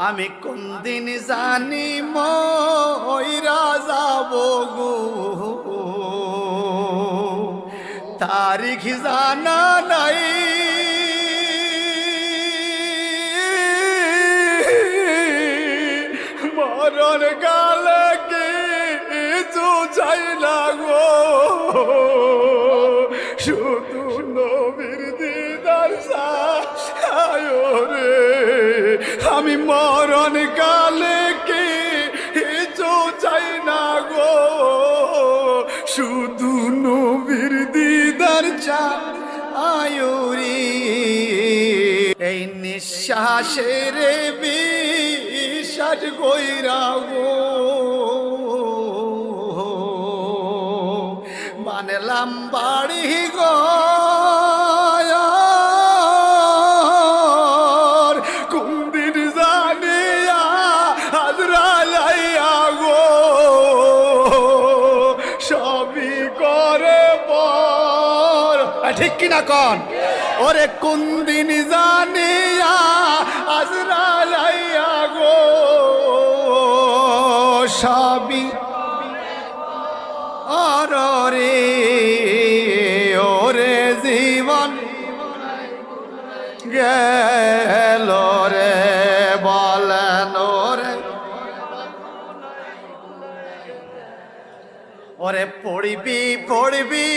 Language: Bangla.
আমি কোন দিন জানি মইরা যাব গো, তারিখ জানা নাই। মরণ কালে কিছু চাই না গো, শুধু নবীর দিদার চাই রে। আমি মরণ কালে কিছু চাই না গো, শুধু নবীর দিদার চাই রে। এই নিঃশ্বাসের বিশ্বাস কইরা গো বানলাম বাড়ি গো, কোন দিন জানিয়া আজরাইয়া গো সবই করে পর। ঠিক কিনা কন? ওরে কোন দিন জানিয়া আজরাইয়া গো সবই রে। ওরে জীবন গেল রে বলেন ওরে, ওরে পড়বি পড়বি